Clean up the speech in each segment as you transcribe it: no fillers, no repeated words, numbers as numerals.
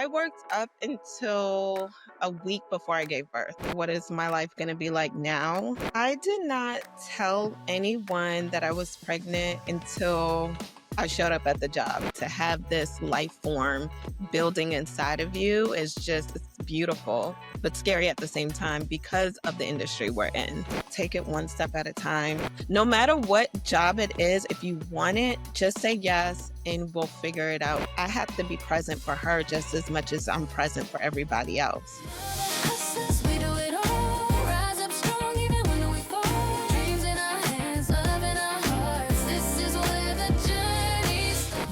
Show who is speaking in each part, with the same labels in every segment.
Speaker 1: I worked up until a week before I gave birth. What is my life going to be like now? I did not tell anyone that I was pregnant until I showed up at the job. To have this life form building inside of you is just it's beautiful, but scary at the same time because of the industry we're in. Take it one step at a time. No matter what job it is, if you want it, just say yes and we'll figure it out. I have to be present for her just as much as I'm present for everybody else.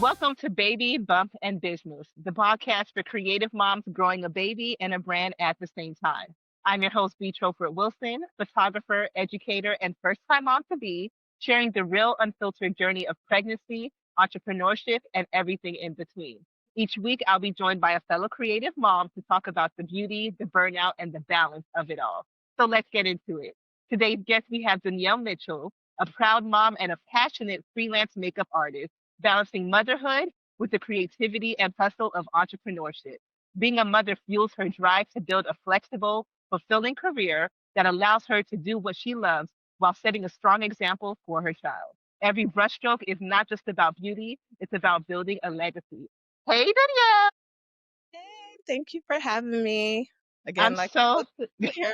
Speaker 2: Welcome to Baby, Bump, and Business, the podcast for creative moms growing a baby and a brand at the same time. I'm your host, Bee Trofort-Wilson, photographer, educator, and first-time mom to be, sharing the real, unfiltered journey of pregnancy, entrepreneurship, and everything in between. Each week, I'll be joined by a fellow creative mom to talk about the beauty, the burnout, and the balance of it all. So let's get into it. Today's guest, we have Danielle Mitchell, a proud mom and a passionate freelance makeup artist balancing motherhood with the creativity and hustle of entrepreneurship. Being a mother fuels her drive to build a flexible, fulfilling career that allows her to do what she loves while setting a strong example for her child. Every brushstroke is not just about beauty, it's about building a legacy. Hey, Danielle!
Speaker 1: Hey, thank you for having me.
Speaker 2: I'm
Speaker 1: Again, like
Speaker 2: so,
Speaker 1: here,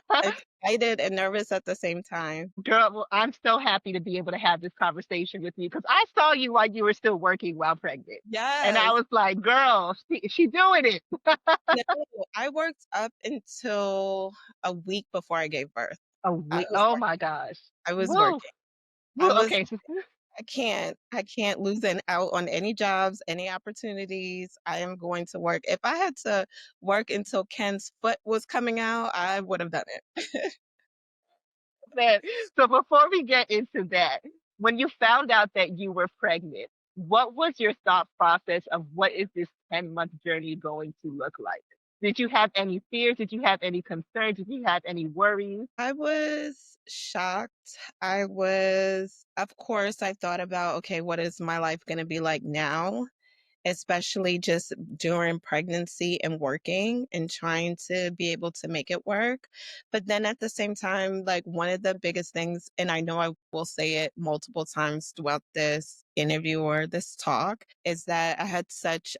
Speaker 1: excited and nervous at the same time.
Speaker 2: girl, well, I'm so happy to be able to have this conversation with you because I saw you while you were still working while pregnant. And I
Speaker 1: Yes.
Speaker 2: was like, girl, she doing it.
Speaker 1: No, I worked up until a week before I gave birth.
Speaker 2: A
Speaker 1: I
Speaker 2: week.
Speaker 1: was
Speaker 2: Oh
Speaker 1: working.
Speaker 2: my gosh.
Speaker 1: I was
Speaker 2: Woo.
Speaker 1: working. I
Speaker 2: Woo.
Speaker 1: was
Speaker 2: Okay. So,
Speaker 1: I can't lose out on any jobs, any opportunities. I am going to work. If I had to work until Ken's foot was coming out, I would have done it.
Speaker 2: man, so before we get into that, when you found out that you were pregnant, what was your thought process of what is this 10-month journey going to look like? Did you have any fears? Did you have any concerns? Did you have any worries?
Speaker 1: I was shocked. Of course, I thought about, okay, what is my life going to be like now? Especially just during pregnancy and working and trying to be able to make it work. But then at the same time, like one of the biggest things, and I know I will say it multiple times throughout this interview or this talk, is that I have such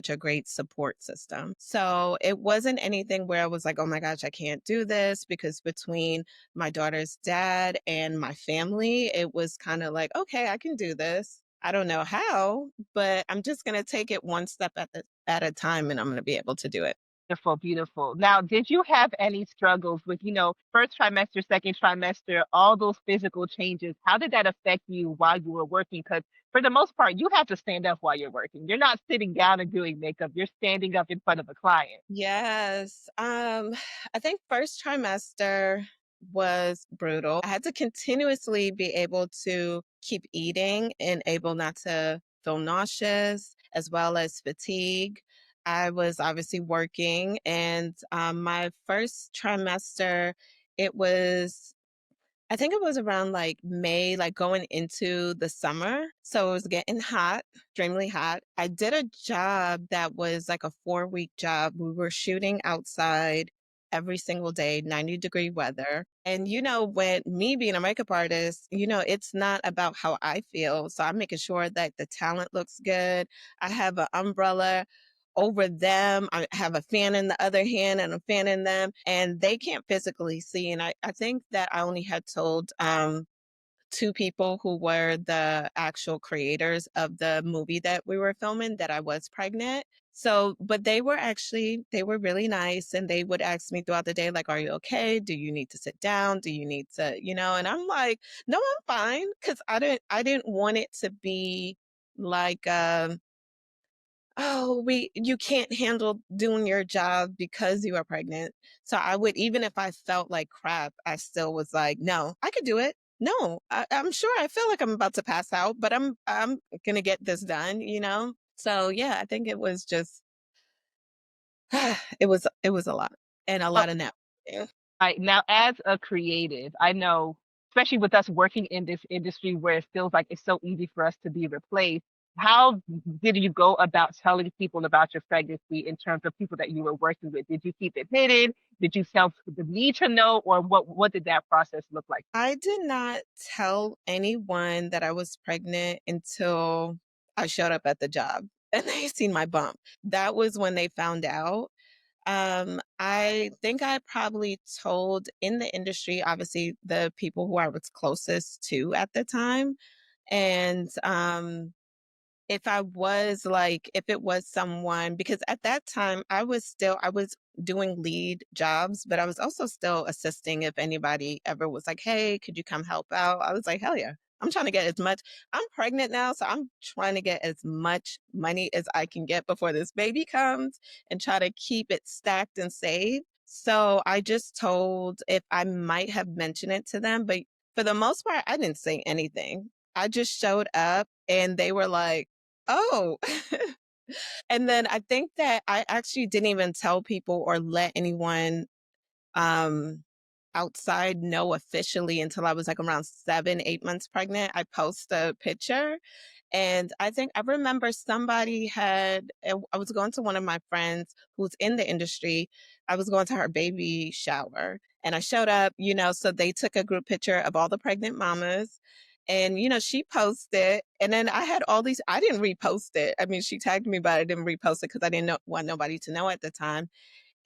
Speaker 1: a great support system. So it wasn't anything where I was like, oh my gosh, I can't do this because between my daughter's dad and my family, it was kind of like, okay, I can do this. I don't know how, but I'm just gonna take it one step at a time, and I'm gonna be able to do it.
Speaker 2: Beautiful, beautiful. Now, did you have any struggles with, first trimester, second trimester, all those physical changes? How did that affect you while you were working? Because for the most part, you have to stand up while you're working. You're not sitting down and doing makeup. You're standing up in front of a client.
Speaker 1: Yes. I think first trimester was brutal. I had to continuously be able to keep eating and able not to feel nauseous as well as fatigue. I was obviously working, and my first trimester, it was I think it was around like May, like going into the summer. So it was getting hot, extremely hot. I did a job that was like a 4-week job. We were shooting outside every single day, 90-degree weather. And when me being a makeup artist, it's not about how I feel. So I'm making sure that the talent looks good. I have an umbrella over them. I have a fan in the other hand and a fan in them, and they can't physically see. And I think that I only had told two people who were the actual creators of the movie that we were filming that I was pregnant. So, but they were really nice, and they would ask me throughout the day, like, are you okay? Do you need to sit down? Do you need to, and I'm like, no, I'm fine. Cause I didn't want it to be like, oh, you can't handle doing your job because you are pregnant. So I would, even if I felt like crap, I still was like, no, I could do it. No, I'm sure I feel like I'm about to pass out, but I'm gonna get this done. So yeah, I think it was just it was a lot and a lot of navigating.
Speaker 2: Now, as a creative, I know, especially with us working in this industry where it feels like it's so easy for us to be replaced, How did you go about telling people about your pregnancy in terms of people that you were working with? Did you keep it hidden? Did you tell the need to know, or what did that process look like?
Speaker 1: I did not tell anyone that I was pregnant until I showed up at the job and they seen my bump. That was when they found out. I think I probably told in the industry, obviously, the people who I was closest to at the time. And if it was someone, because at that time I was doing lead jobs, but I was also still assisting if anybody ever was like, "Hey, could you come help out?" I was like, "Hell yeah." I'm trying to get as much. I'm pregnant now, so I'm trying to get as much money as I can get before this baby comes and try to keep it stacked and saved. So I just told if I might have mentioned it to them, but for the most part, I didn't say anything. I just showed up and they were like, "Oh." And then I think that I actually didn't even tell people or let anyone um outside know officially until I was like around 7, 8 months pregnant. I post a picture and I think I remember somebody I was going to one of my friends who's in the industry. I was going to her baby shower and I showed up, so they took a group picture of all the pregnant mamas. And, she posted. And then I had all these, I didn't repost it. I mean, she tagged me, but I didn't repost it because I didn't want nobody to know at the time.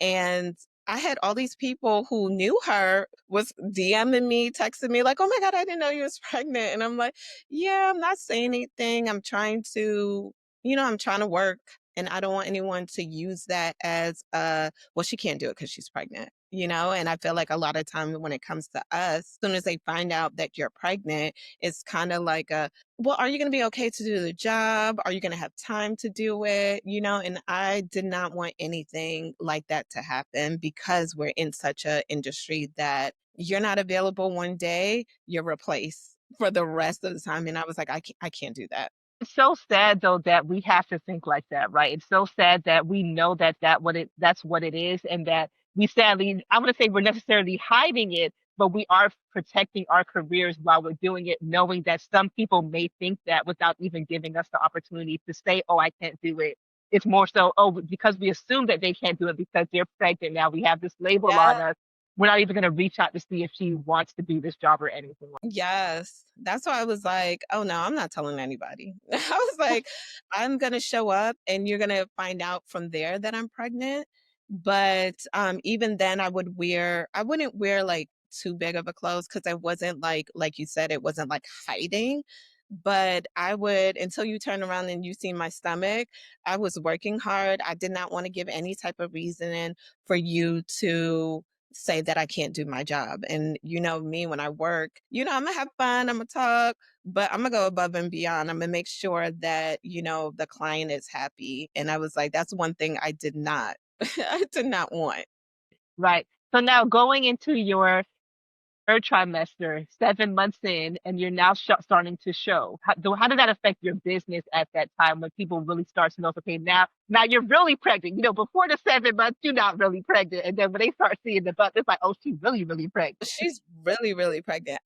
Speaker 1: And I had all these people who knew her was DMing me, texting me like, "Oh my God, I didn't know you was pregnant." And I'm like, "Yeah, I'm not saying anything. I'm trying to work and I don't want anyone to use that as well, she can't do it because she's pregnant. And I feel like a lot of times when it comes to us, as soon as they find out that you're pregnant, it's kind of like well, are you going to be okay to do the job? Are you going to have time to do it? And I did not want anything like that to happen because we're in such a industry that you're not available one day, you're replaced for the rest of the time. And I was like, I can't do that.
Speaker 2: It's so sad though that we have to think like that, right? It's so sad that we know that's what it is, and that we sadly, I wouldn't say we're necessarily hiding it, but we are protecting our careers while we're doing it, knowing that some people may think that without even giving us the opportunity to say, "Oh, I can't do it." It's more so, oh, because we assume that they can't do it because they're pregnant. Now we have this label on
Speaker 1: Yeah.
Speaker 2: us. We're not even going to reach out to see if she wants to do this job or anything.
Speaker 1: Yes. That's why I was like, "Oh, no, I'm not telling anybody." I was like, "I'm gonna show up and you're gonna find out from there that I'm pregnant." But, even then I wouldn't wear, like, too big of a clothes because I wasn't like you said, it wasn't, like, hiding, but I would until you turn around and you see my stomach, I was working hard. I did not wanna give any type of reason for you to say that I can't do my job. And you know me when I work, I'm gonna have fun, I'm gonna talk, but I'm gonna go above and beyond. I'm gonna make sure that, the client is happy. And I was like, that's one thing I did not, I did not want.
Speaker 2: Right. So now going into your third trimester, 7 months in, and you're now starting to show. How did that affect your business at that time when people really start to know, okay, now you're really pregnant. Before the 7 months, you're not really pregnant. And then when they start seeing the butt, it's like, oh, she's really, really pregnant.
Speaker 1: She's really, really pregnant.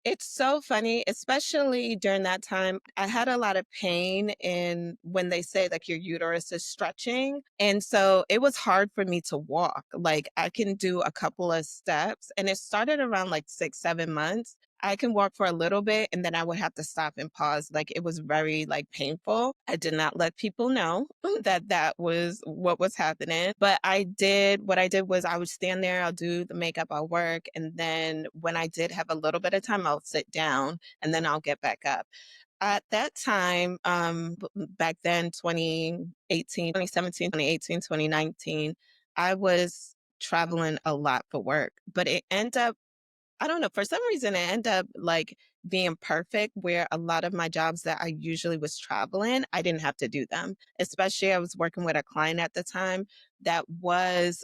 Speaker 1: It's so funny, especially during that time. I had a lot of pain in when they say like your uterus is stretching. And so it was hard for me to walk. Like I can do a couple of steps and it started around like 6, 7 months. I can walk for a little bit and then I would have to stop and pause. Like it was very like painful. I did not let people know that that was what was happening. But what I did was I would stand there, I'll do the makeup, I'll work. And then when I did have a little bit of time, I'll sit down and then I'll get back up. At that time, back then, 2018, 2017, 2018, 2019, I was traveling a lot for work, but it ended up I don't know, for some reason, it ended up, like, being perfect where a lot of my jobs that I usually was traveling, I didn't have to do them. Especially I was working with a client at the time that was,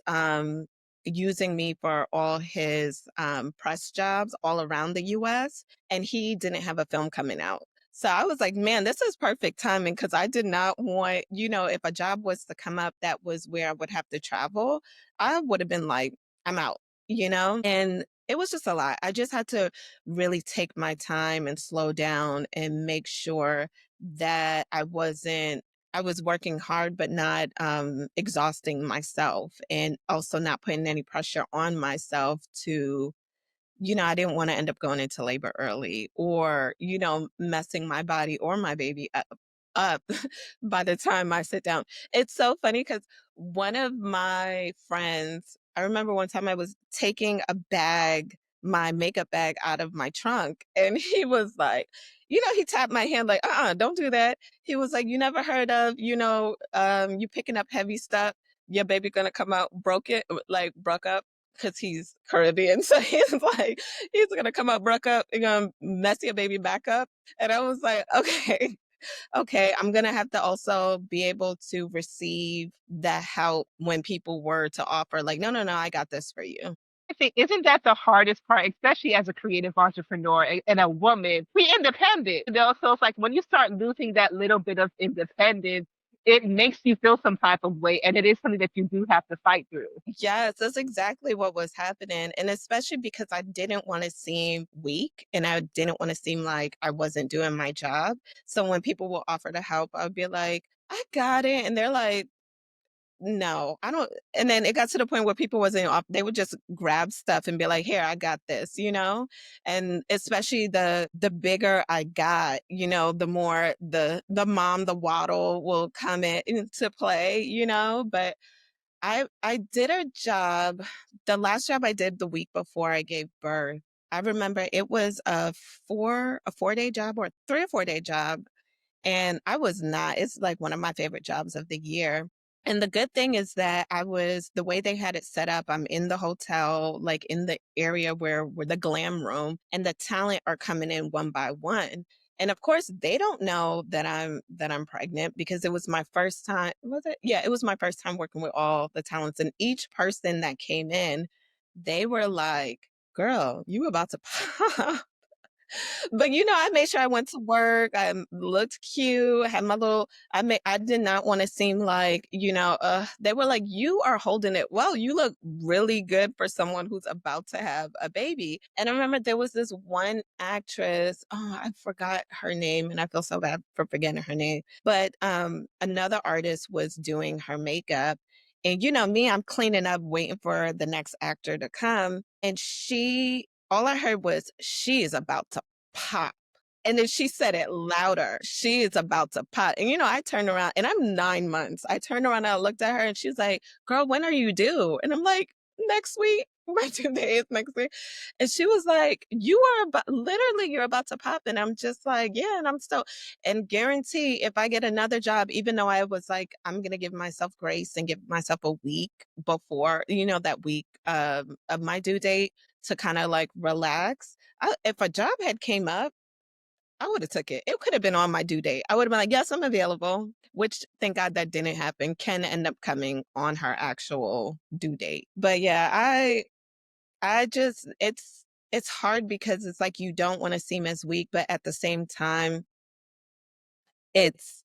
Speaker 1: using me for all his, press jobs all around the US, and he didn't have a film coming out. So I was like, "Man, this is perfect timing because I did not want if a job was to come up that was where I would have to travel, I would have been like, 'I'm out.'" And it was just a lot. I just had to really take my time and slow down and make sure that I was working hard, but not exhausting myself, and also not putting any pressure on myself to, I didn't want to end up going into labor early or, messing my body or my baby up by the time I sit down. It's so funny because one of my friends, I remember one time I was taking my makeup bag out of my trunk, and he was like, he tapped my hand like, don't do that. He was like, you never heard of, you picking up heavy stuff, your baby gonna come out broke up because he's Caribbean. So he's like, he's gonna come up broke up, and gonna mess your baby back up. And I was like, okay, okay, I'm gonna have to also be able to receive the help when people were to offer, like, no, no, no, I got this for you.
Speaker 2: I think isn't that the hardest part, especially as a creative entrepreneur and a woman? We independent, so it's like when you start losing that little bit of independence, it makes you feel some type of way, and it is something that you do have to fight through.
Speaker 1: Yes, that's exactly what was happening. And especially because I didn't want to seem weak and I didn't want to seem like I wasn't doing my job. So when people will offer to help, I'd be like, I got it. And they're like, no, I don't. And then it got to the point where people wasn't off, they would just grab stuff and be like, here, I got this. And especially the bigger I got, the more the mom, the waddle will come into play. But I did a job, the last job I did the week before I gave birth. I remember it was a 4-day job or 3 or 4-day job, and I was not it's like one of my favorite jobs of the year. And the good thing is that the way they had it set up, I'm in the hotel, like in the area where the glam room, and the talent are coming in one by one. And of course, they don't know that I'm pregnant because it was my first time. Was it? Yeah, it was my first time working with all the talents. And each person that came in, they were like, girl, you about to pop. But, I made sure I went to work, looked cute, had my little I did not wanna seem like, they were like, "You are holding it well. You look really good for someone who's about to have a baby." And I remember there was this one actress, I forgot her name, and I feel so bad for forgetting her name, but, another artist was doing her makeup, and you know me, I'm cleaning up, waiting for the next actor to come, and all I heard was, "She is about to pop." And then she said it louder, "She is about to pop." And, I turned around and I'm 9 months. I turned around and I looked at her and she's like, "Girl, when are you due?" And I'm like, "Next week. My due date is next week." And she was like, "You are about literally, you're about to pop." And I'm just like, "Yeah." And I'm still, and guarantee if I get another job, even though I was like, I'm gonna give myself grace and give myself a week before, that week of my due date to kind of like relax. If a job had came up, I would have took it. It could have been on my due date. I would have been like, "Yes, I'm available," which thank God that didn't happen. Can end up coming on her actual due date. But yeah, I just it's hard because it's like you don't want to seem as weak, but at the same time,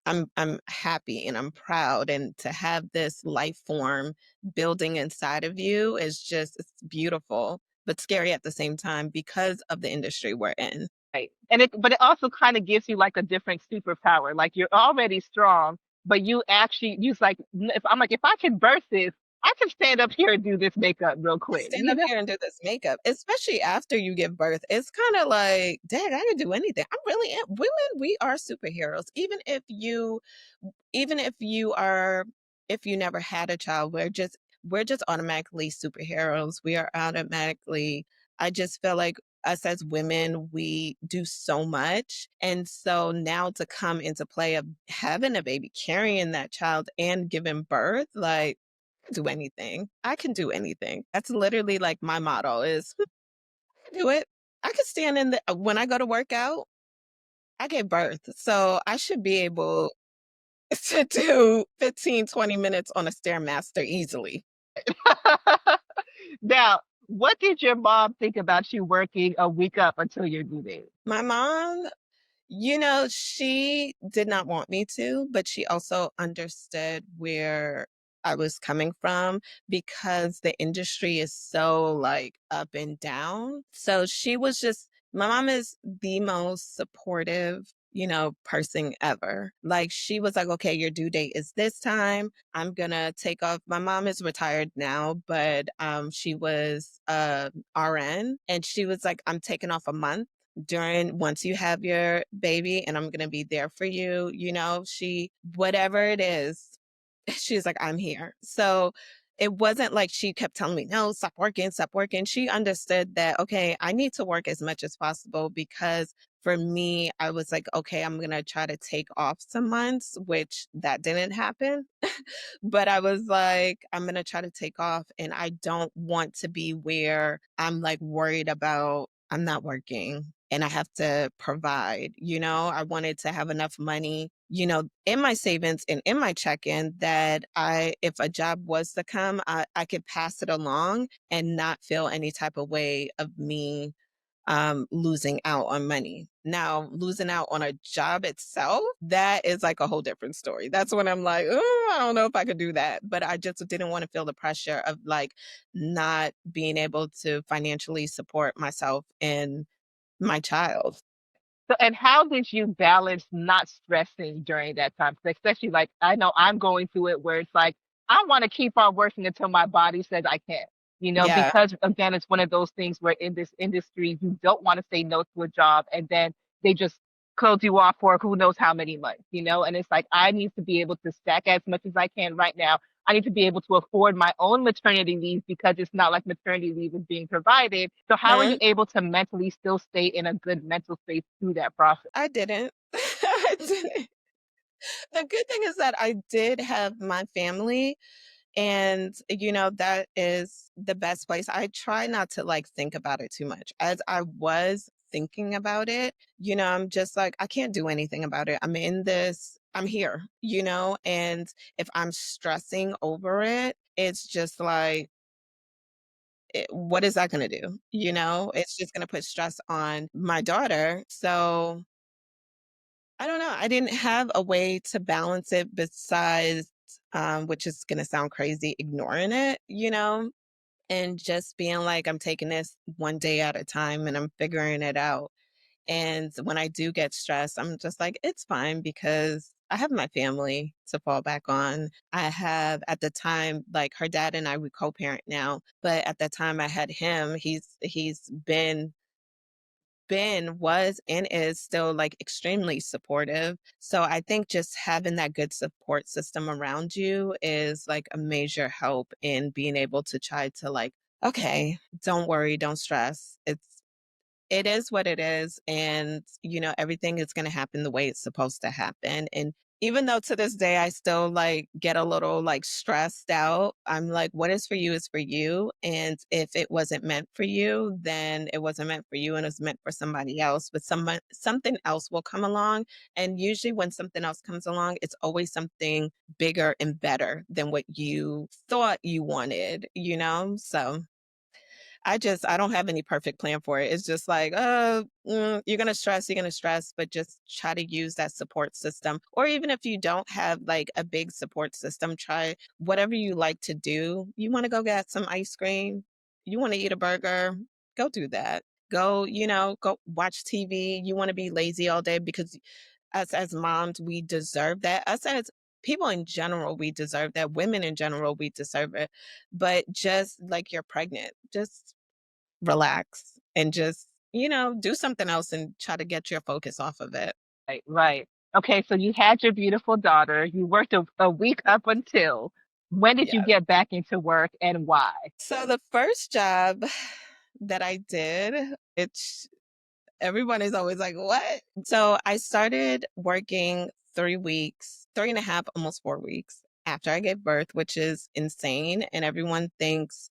Speaker 1: I'm happy and I'm proud, and to have this life form building inside of you is just it's beautiful, but scary at the same time because of the industry we're in.
Speaker 2: Right. But it also kind of gives you like a different superpower. Like you're already strong, but you actually use like if I'm like if I can burst this, I can stand up here and do this makeup real quick.
Speaker 1: Stand up here and do this makeup, especially after you give birth. It's kind of like, dang, I can do anything. I really am. Women, we are superheroes. Even if you never had a child, we're just automatically superheroes. We are automatically, I just feel like us as women, we do so much. And so now to come into play of having a baby, carrying that child and giving birth, like do anything. I can do anything. That's literally like my motto is do it. I could stand in when I go to work out, I gave birth. So I should be able to do 15, 20 minutes on a Stairmaster easily.
Speaker 2: Now, what did your mom think about you working a week up until your due date?
Speaker 1: My mom, she did not want me to, but she also understood where I was coming from because the industry is so like up and down. So she was just, my mom is the most supportive, person ever. Like she was like, okay, your due date is this time. I'm gonna take off. My mom is retired now, but she was RN, and she was like, I'm taking off a month during once you have your baby, and I'm gonna be there for you. She, whatever it is, she's like, I'm here. So it wasn't like she kept telling me, no, stop working, stop working. She understood that, okay, I need to work as much as possible because for me, I was like, okay, I'm going to try to take off some months, which that didn't happen. But I was like, I'm going to try to take off. And I don't want to be where I'm like worried about I'm not working and I have to provide. I wanted to have enough money, in my savings and in my check-in that if a job was to come, I could pass it along and not feel any type of way of me losing out on money. Now, losing out on a job itself, that is like a whole different story. That's when I'm like, oh, I don't know if I could do that. But I just didn't want to feel the pressure of like not being able to financially support myself and my child.
Speaker 2: So, and how did you balance not stressing during that time? 'Cause especially like I know I'm going through it where it's like I want to keep on working until my body says I can't.
Speaker 1: Yeah.
Speaker 2: Because again, it's one of those things where in this industry you don't want to say no to a job, and then they just close you off for who knows how many months. And it's like I need to be able to stack as much as I can right now. I need to be able to afford my own maternity leave because it's not like maternity leave is being provided. So how are you
Speaker 1: Huh?
Speaker 2: able to mentally still stay in a good mental space through that process?
Speaker 1: I didn't. I didn't. The good thing is that I did have my family. And, that is the best place. I try not to like think about it too much. As I was thinking about it, I'm just like, I can't do anything about it. I'm in this, I'm here, and if I'm stressing over it, it's just like, what is that going to do? It's just going to put stress on my daughter. So I don't know. I didn't have a way to balance it besides, which is going to sound crazy, ignoring it, and just being like, I'm taking this one day at a time and I'm figuring it out. And when I do get stressed, I'm just like, it's fine because I have my family to fall back on. I have at the time, like her dad and I, we co-parent now, but at the time I had him, he's been, was, and is still like extremely supportive. So I think just having that good support system around you is like a major help in being able to try to like, okay, don't worry, don't stress. It is what it is, and, everything is gonna happen the way it's supposed to happen, and even though to this day I still, like, get a little, like, stressed out, I'm like, "What is for you is for you, and if it wasn't meant for you, then it wasn't meant for you, and it's meant for somebody else, but something else will come along," and usually when something else comes along, it's always something bigger and better than what you thought you wanted, So I don't have any perfect plan for it. It's just like, you're gonna stress, but just try to use that support system. Or even if you don't have like a big support system, try whatever you like to do. You want to go get some ice cream, you want to eat a burger, go do that. Go, go watch TV. You want to be lazy all day because us as moms, we deserve that. Us as people in general, we deserve that. Women in general, we deserve it. But just like you're pregnant, just relax and just, do something else and try to get your focus off of it.
Speaker 2: Right, right. Okay, so you had your beautiful daughter. You worked a week up until. When did you
Speaker 1: Yeah.
Speaker 2: get back into work and why?
Speaker 1: So the first job that I did, it's everyone is always like, what? So I started working 3 weeks, 3.5, almost 4 weeks after I gave birth, which is insane. And everyone thinks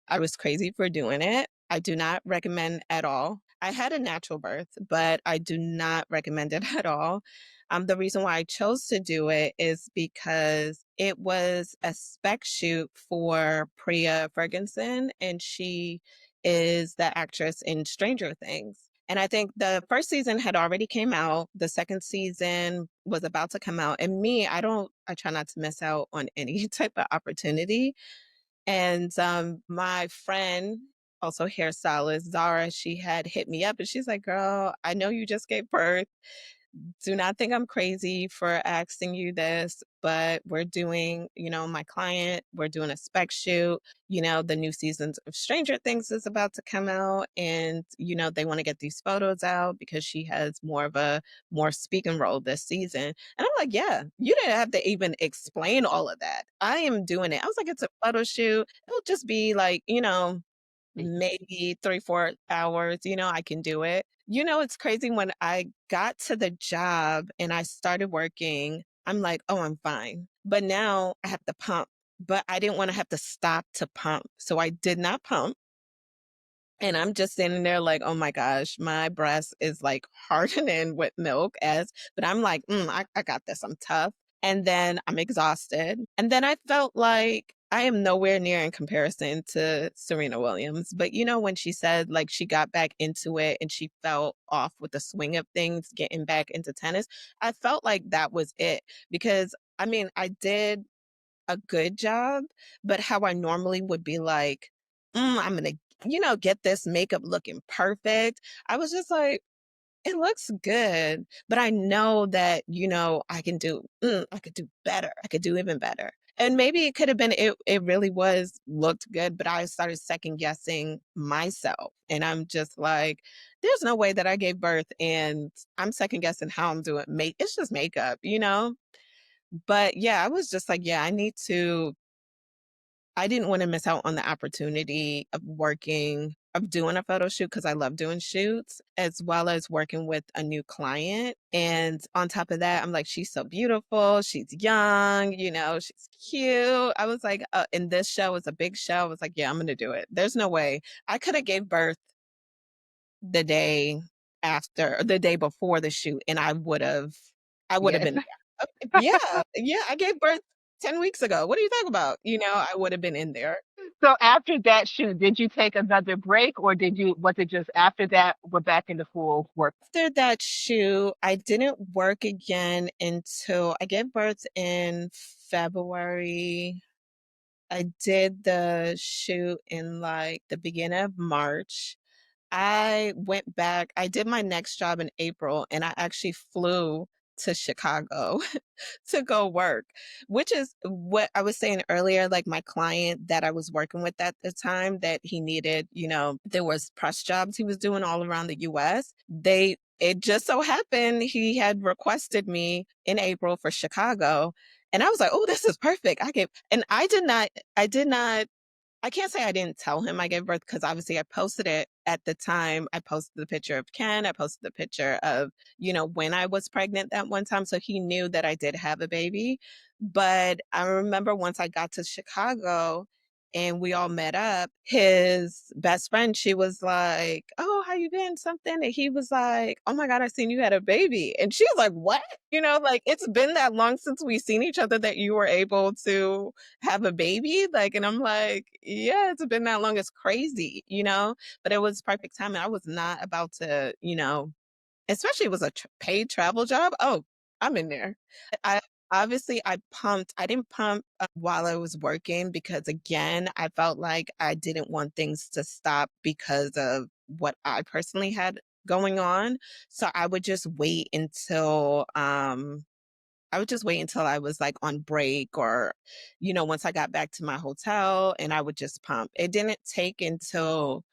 Speaker 1: I was crazy for doing it. I do not recommend at all. I had a natural birth, but I do not recommend it at all. The reason why I chose to do it is because it was a spec shoot for Priya Ferguson, and she is the actress in Stranger Things. And I think the first season had already came out. The second season was about to come out. And me, I try not to miss out on any type of opportunity. And my friend, also hairstylist, Zara, she had hit me up and she's like, girl, I know you just gave birth. Do not think I'm crazy for asking you this, but we're doing, my client, we're doing a spec shoot. The new seasons of Stranger Things is about to come out, and, they want to get these photos out because she has more speaking role this season. And I'm like, yeah, you didn't have to even explain all of that. I am doing it. I was like, it's a photo shoot. It'll just be like, maybe 3, 4 hours, I can do it. It's crazy when I got to the job and I started working, I'm like, "Oh, I'm fine." But now I have to pump, but I didn't wanna have to stop to pump, so I did not pump. And I'm just sitting there like, "Oh my gosh, my breast is, like, hardening with milk," but I'm like, I got this, I'm tough." And then I'm exhausted, and then I felt like I am nowhere near in comparison to Serena Williams, but, when she said, like, she got back into it and she fell off with the swing of things getting back into tennis, I felt like that was it because, I mean, I did a good job, but how I normally would be like, I'm gonna, get this makeup looking perfect. I was just like, it looks good, but I know that, I could do better. I could do even better. And maybe it could have been, it really was looked good, but I started second guessing myself. And I'm just like, there's no way that I gave birth and I'm second guessing how I'm doing. It's just makeup. But yeah, I was just like, yeah, I didn't want to miss out on the opportunity of doing a photo shoot because I love doing shoots, as well as working with a new client. And on top of that, I'm like, she's so beautiful. She's young, she's cute. I was like, and this show is a big show. I was like, yeah, I'm going to do it. There's no way. I could have gave birth the day after, or the day before the shoot, and I would have
Speaker 2: Yes.
Speaker 1: been there. Yeah, yeah, I gave birth 10 weeks ago. What are you talking about? I would have been in there.
Speaker 2: So after that shoot, did you take another break or was it just after that we're back into full work?
Speaker 1: After that shoot, I didn't work again until I gave birth in February. I did the shoot in, like, the beginning of March. I went back I did my next job in April, and I actually flew to Chicago to go work, which is what I was saying earlier, like, my client that I was working with at the time that he needed, there was press jobs he was doing all around the US. It just so happened he had requested me in April for Chicago, and I was like, "Oh, this is perfect." I can't say I didn't tell him I gave birth because obviously I posted it at the time. I posted the picture of Ken. I posted the picture of, when I was pregnant that one time. So he knew that I did have a baby. But I remember once I got to Chicago and we all met up, his best friend, she was like, "Oh, how you been?" Something. And he was like, "Oh my God, I seen you had a baby." And she was like, "What?" Like, it's been that long since we seen each other that you were able to have a baby? Like, and I'm like, yeah, it's been that long. It's crazy. But it was perfect timing. I was not about to, especially it was a paid travel job. Oh, I'm in there. I obviously I pumped. I didn't pump while I was working because again, I felt like I didn't want things to stop because of what I personally had going on. So I would just wait until I was, like, on break or, once I got back to my hotel, and I would just pump. It didn't take until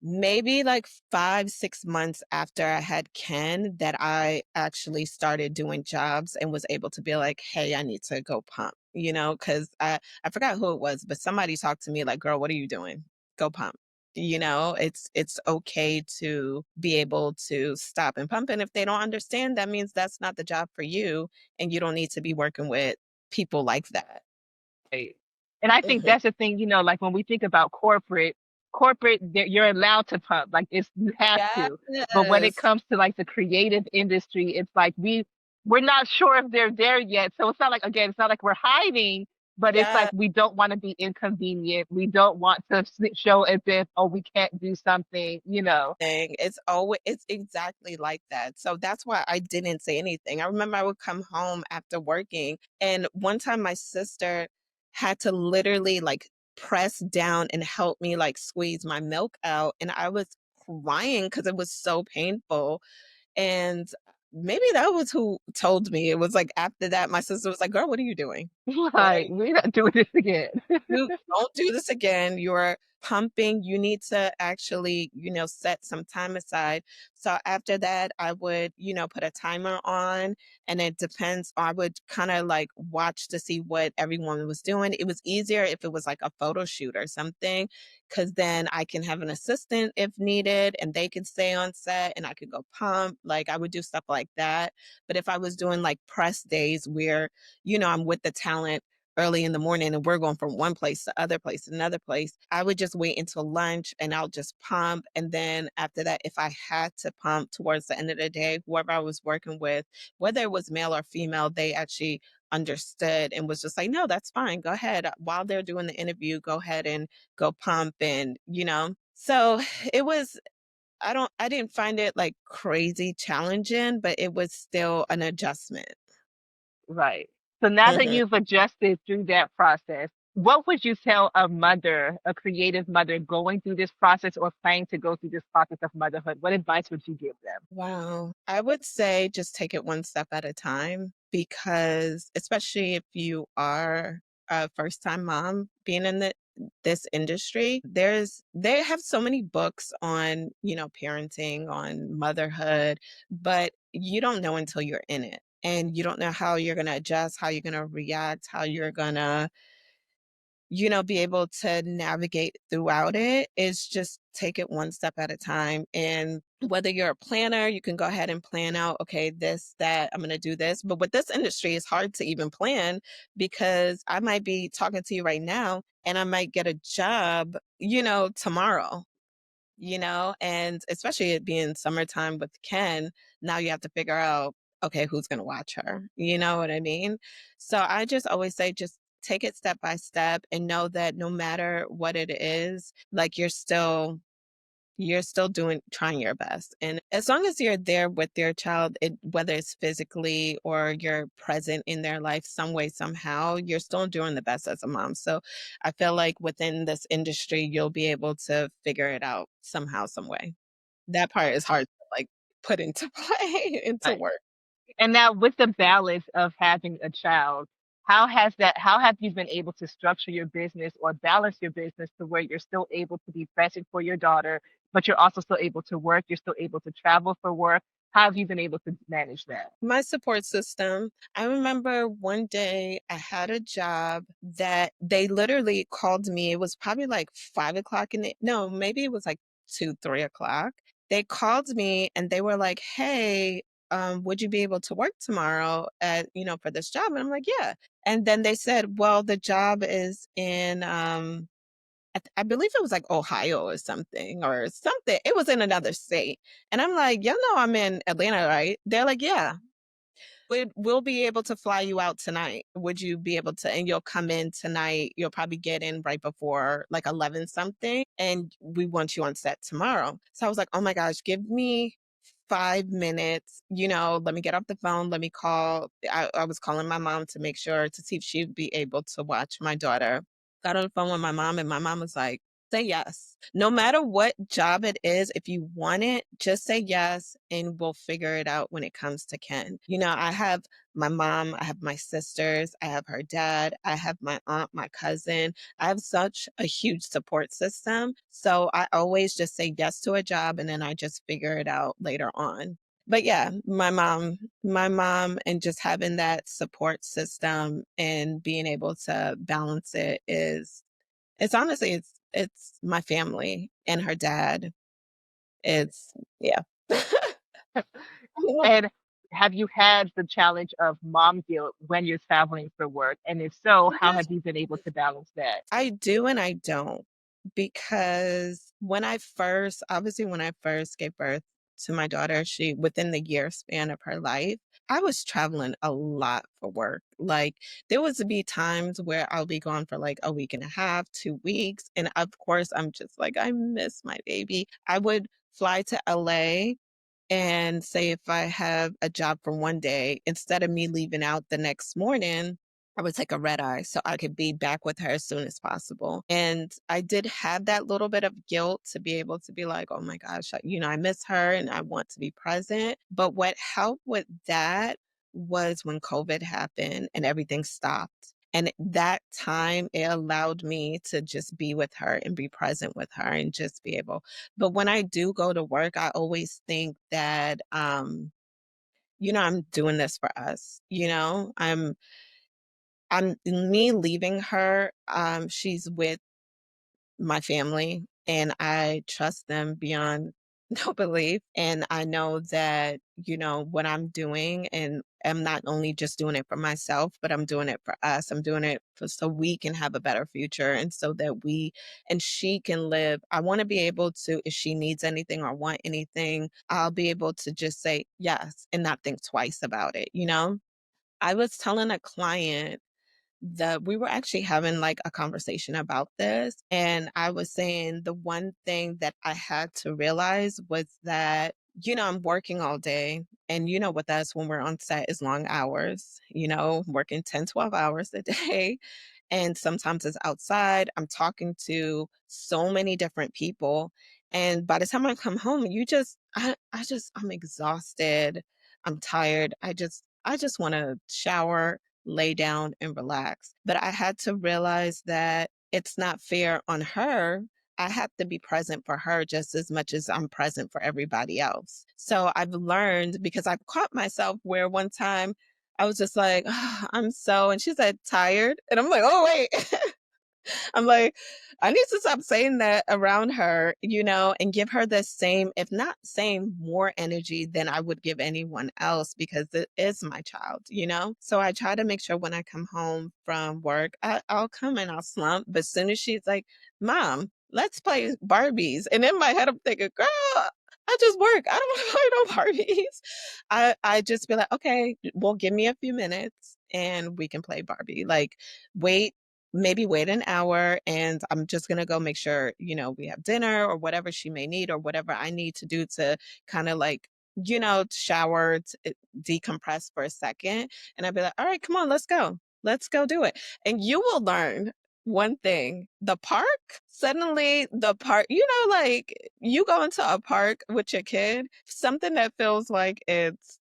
Speaker 1: maybe, like, 5, 6 months after I had Ken that I actually started doing jobs and was able to be like, "Hey, I need to go pump," because I forgot who it was, but somebody talked to me like, "Girl, what are you doing? Go pump." It's okay to be able to stop and pump, and if they don't understand, that means that's not the job for you, and you don't need to be working with people like that.
Speaker 2: Right. And I think
Speaker 1: Mhm.
Speaker 2: that's the thing, like when we think about corporate, you're allowed to pump, like you have to. But when it
Speaker 1: Yes.
Speaker 2: comes to like the creative industry, it's like we're not sure if they're there yet. So it's not like again, it's not like we're hiding, but it's like
Speaker 1: Yeah.
Speaker 2: we don't want to be inconvenient. We don't want to show as if, oh, we can't do something, you know.
Speaker 1: Thing. It's exactly like that. So that's why I didn't say anything. I remember I would come home after working, and one time my sister had to literally like press down and help me like squeeze my milk out, and I was crying because it was so painful. And maybe that was who told me. It was like after that, my sister was like, "Girl, what are you doing?
Speaker 2: Like,
Speaker 1: Like,
Speaker 2: we're not doing this again.
Speaker 1: you don't do this again. You're pumping. You need to actually, set some time aside." So after that, I would, put a timer on, and it depends. I would kind of like watch to see what everyone was doing. It was easier if it was like a photo shoot or something, because then I can have an assistant if needed, and they could stay on set and I could go pump. Like I would do stuff like that. But if I was doing like press days where, I'm with the talent early in the morning and we're going from one place to other place to another place, I would just wait until lunch and I'll just pump. And then after that, if I had to pump towards the end of the day, whoever I was working with, whether it was male or female, they actually understood and was just like, no, that's fine. Go ahead. While they're doing the interview, go ahead and go pump. And. So it was, I didn't find it like crazy challenging, but it was still an adjustment.
Speaker 2: Right. So now that
Speaker 1: Mhm.
Speaker 2: you've adjusted through that process, what would you tell a mother, a creative mother going through this process or planning to go through this process of motherhood? What advice would you give them?
Speaker 1: Wow. I would say just take it one step at a time because especially if you are a first time mom being in this industry, they have so many books on, parenting, on motherhood, but you don't know until you're in it. And you don't know how you're going to adjust, how you're going to react, how you're going to be able to navigate throughout it. Is just take it one step at a time. And whether you're a planner, you can go ahead and plan out, okay, this, that, I'm going to do this. But with this industry, it's hard to even plan because I might be talking to you right now and I might get a job, tomorrow. And especially it being summertime with Ken, now you have to figure out, okay, who's going to watch her? You know what I mean? So I just always say, just take it step by step and know that no matter what it is, like you're still doing trying your best. And as long as you're there with your child, whether it's physically or you're present in their life some way, somehow, you're still doing the best as a mom. So I feel like within this industry, you'll be able to figure it out somehow, some way. That part is hard to like put into play, into
Speaker 2: Right.
Speaker 1: work.
Speaker 2: And now with the balance of having a child, how have you been able to structure your business or balance your business to where you're still able to be present for your daughter, but you're also still able to work, you're still able to travel for work? How have you been able to manage that?
Speaker 1: My support system. I remember one day I had a job that they literally called me. It was probably like 5 o'clock no, maybe it was like 2, 3 o'clock. They called me and they were like, hey, would you be able to work tomorrow for this job? And I'm like, yeah. And then they said, well, the job is in, I believe it was like Ohio or something or something. It was in another state. And I'm like, y'all know I'm in Atlanta, right? They're like, yeah, we'll be able to fly you out tonight. Would you be able to? And you'll come in tonight. You'll probably get in right before like 11 something. And we want you on set tomorrow. So I was like, oh my gosh, give me 5 minutes. Let me get off the phone. Let me call. I was calling my mom to make sure to see if she'd be able to watch my daughter. Got on the phone with my mom, and my mom was like, say yes. No matter what job it is, if you want it, just say yes and we'll figure it out when it comes to Ken. I have my mom, I have my sisters, I have her dad, I have my aunt, my cousin. I have such a huge support system. So I always just say yes to a job and then I just figure it out later on. But yeah, my mom, and just having that support system and being able to balance it it's honestly it's my family and her dad. It's yeah.
Speaker 2: And have you had the challenge of mom guilt when you're traveling for work? And if so, how
Speaker 1: Yeah,
Speaker 2: have you been able to balance that?
Speaker 1: I do and I don't because when I first gave birth to my daughter, she within the year span of her life, I was traveling a lot for work. Like, there was to be times where I'll be gone for like a week and a half, 2 weeks. And of course, I'm just like, I miss my baby. I would fly to LA and say if I have a job for one day, instead of me leaving out the next morning, I would take a red eye so I could be back with her as soon as possible. And I did have that little bit of guilt to be able to be like, oh my gosh, I miss her and I want to be present. But what helped with that was when COVID happened and everything stopped. And that time, it allowed me to just be with her and be present with her and just be able. But when I do go to work, I always think that, I'm doing this for us. I'm me leaving her. She's with my family, and I trust them beyond no belief. And I know that, what I'm doing, and I'm not only just doing it for myself, but I'm doing it for us. I'm doing it for so we can have a better future and so that we and she can live. I want to be able to, if she needs anything or want anything, I'll be able to just say yes and not think twice about it. I was telling a client that we were actually having like a conversation about this. And I was saying the one thing that I had to realize was that, I'm working all day. And with us, when we're on set, is long hours, working 10, 12 hours a day. And sometimes it's outside. I'm talking to so many different people. And by the time I come home, I'm exhausted. I'm tired. I just want to shower, lay down and relax. But I had to realize that it's not fair on her. I have to be present for her just as much as I'm present for everybody else. So I've learned because I've caught myself where one time I was just like, "Ah, and she said, tired." And I'm like, oh, wait. I'm like, I need to stop saying that around her, and give her the same, if not same, more energy than I would give anyone else because it is my child. So I try to make sure when I come home from work, I'll come and I'll slump. But as soon as she's like, Mom, let's play Barbies. And in my head, I'm thinking, girl, I just work. I don't want to play no Barbies. I just be like, okay, well, give me a few minutes and we can play Barbie. Like, wait maybe wait an hour and I'm just going to go make sure, we have dinner or whatever she may need or whatever I need to do to kind of like, shower, decompress for a second. And I'd be like, all right, come on, let's go. Let's go do it. And you will learn one thing the park, suddenly the park, like you go into a park with your kid, something that feels like it's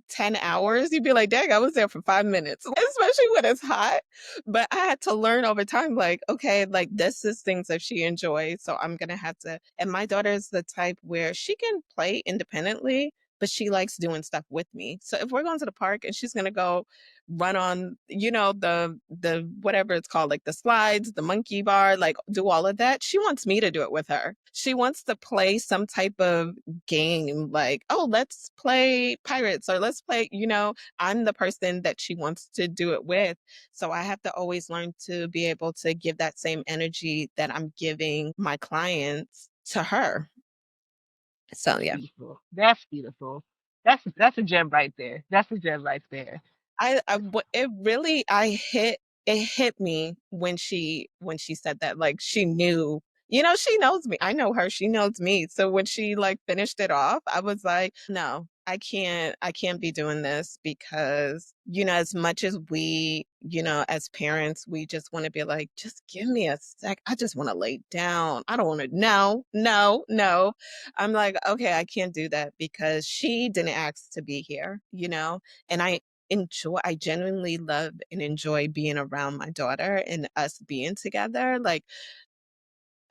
Speaker 1: 10 hours, you'd be like, dang, I was there for 5 minutes, especially when it's hot. But I had to learn over time, like, okay, like this is things that she enjoys. So I'm going to have to. And my daughter is the type where she can play independently, but she likes doing stuff with me. So if we're going to the park and she's going to go run on, the whatever it's called, like the slides, the monkey bar, like do all of that, she wants me to do it with her. She wants to play some type of game like, oh, let's play pirates or let's play, I'm the person that she wants to do it with. So I have to always learn to be able to give that same energy that I'm giving my clients to her. So yeah.
Speaker 2: Beautiful. That's beautiful. That's a gem right there. That's a gem right there.
Speaker 1: It really, it hit me when she said that, like, she knew, she knows me. I know her, she knows me. So when she, like, finished it off, I was like, "No, I can't be doing this," because, as much as we, as parents, we just wanna be like, "Just give me a sec. I just wanna lay down. I don't wanna no, no, no." I'm like, "Okay, I can't do that because she didn't ask to be here." And I genuinely love and enjoy being around my daughter and us being together. Like,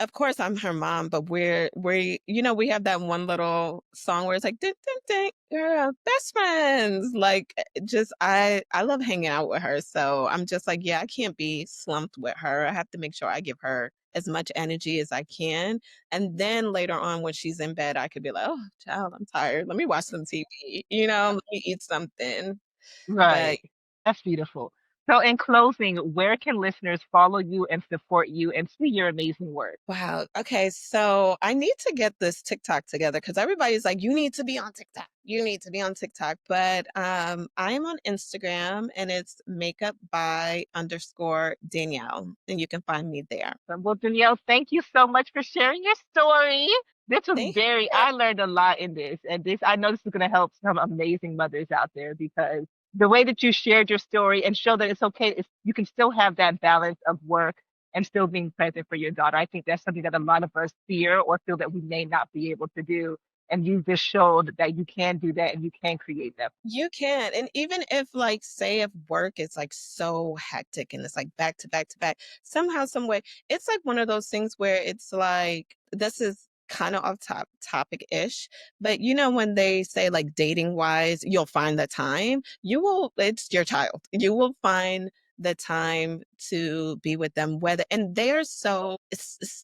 Speaker 1: of course, I'm her mom, but we have that one little song where it's like, ding, ding, ding, girl, best friends. Like, just, I love hanging out with her. So I'm just like, yeah, I can't be slumped with her. I have to make sure I give her as much energy as I can. And then later on, when she's in bed, I could be like, oh, child, I'm tired. Let me watch some TV, let me eat something. But
Speaker 2: Right. That's beautiful. So, in closing, where can listeners follow you and support you and see your amazing work?
Speaker 1: Wow. Okay. So I need to get this TikTok together because everybody's like, you need to be on TikTok. You need to be on TikTok. But I'm on Instagram and it's makeup by underscore Danielle. And you can find me there.
Speaker 2: Well, Danielle, thank you so much for sharing your story. This was
Speaker 1: Thank
Speaker 2: very,
Speaker 1: you.
Speaker 2: I learned a lot in this. And this, I know this is going to help some amazing mothers out there because the way that you shared your story and show that it's okay, you can still have that balance of work and still being present for your daughter. I think that's something that a lot of us fear or feel that we may not be able to do. And you just showed that you can do that and you can create that.
Speaker 1: You can. And even if like say if work is like so hectic and it's like back to back to back, somehow, some way, it's like one of those things where it's like this is kind of off topic-ish, but you know when they say like dating wise, you'll find the time, you will, it's your child. You will find the time to be with them whether and they're so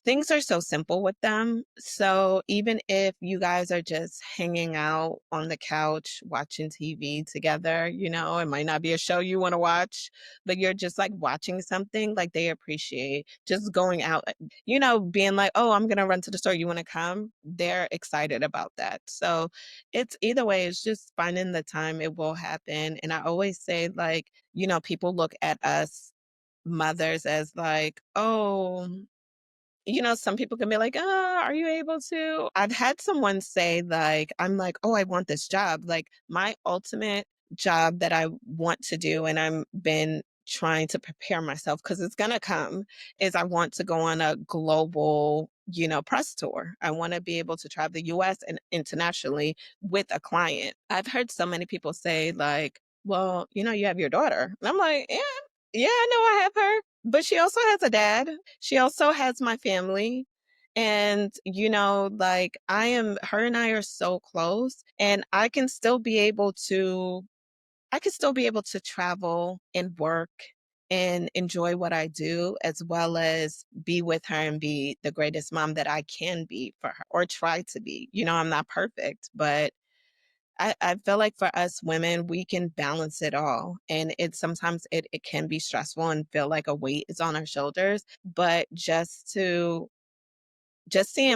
Speaker 1: things are so simple with them, so even if you guys are just hanging out on the couch watching TV together, you know, it might not be a show you want to watch, but you're just like watching something, like they appreciate just going out, you know, being like, oh, I'm gonna run to the store, you want to come, they're excited about that. So it's either way, it's just finding the time, it will happen. And I always say like, you know, people look at us mothers as like, oh, you know, some people can be like, are you able to? I've had someone say, like, I'm like, oh, I want this job. Like, my ultimate job that I want to do, and I'm been trying to prepare myself because it's going to come, is I want to go on a global, you know, press tour. I want to be able to travel the US and internationally with a client. I've heard so many people say, like, well, you know, you have your daughter. And I'm like, yeah, yeah, I know I have her, but she also has a dad. She also has my family. And, you know, like her and I are so close, and I can still be able to travel and work and enjoy what I do, as well as be with her and be the greatest mom that I can be for her or try to be. You know, I'm not perfect, but I feel like for us women, we can balance it all. And it's sometimes it can be stressful and feel like a weight is on our shoulders. But just seeing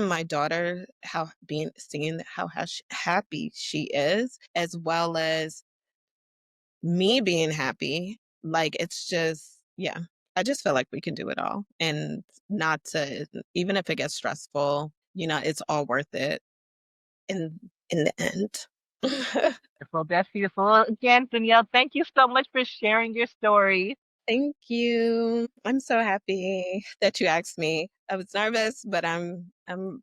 Speaker 1: my daughter, how being seeing how happy she is, as well as me being happy, like it's just, yeah. I just feel like we can do it all. And not to, even if it gets stressful, you know, it's all worth it in the end.
Speaker 2: Beautiful. That's beautiful. Again, Danielle, thank you so much for sharing your story.
Speaker 1: Thank you. I'm so happy that you asked me. I was nervous, but I'm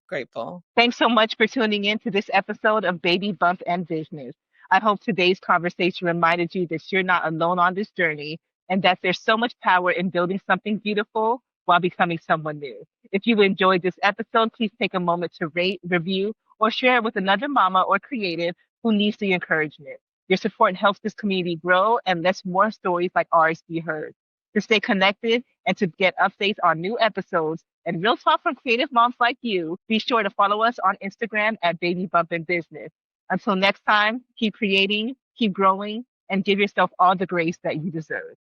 Speaker 1: grateful.
Speaker 2: Thanks so much for tuning in to this episode of Baby Bump and Business. I hope today's conversation reminded you that you're not alone on this journey and that there's so much power in building something beautiful while becoming someone new. If you enjoyed this episode, please take a moment to rate, review, or share it with another mama or creative who needs the encouragement. Your support helps this community grow and lets more stories like ours be heard. To stay connected and to get updates on new episodes and real talk from creative moms like you, be sure to follow us on Instagram at Baby Bump and Business. Until next time, keep creating, keep growing, and give yourself all the grace that you deserve.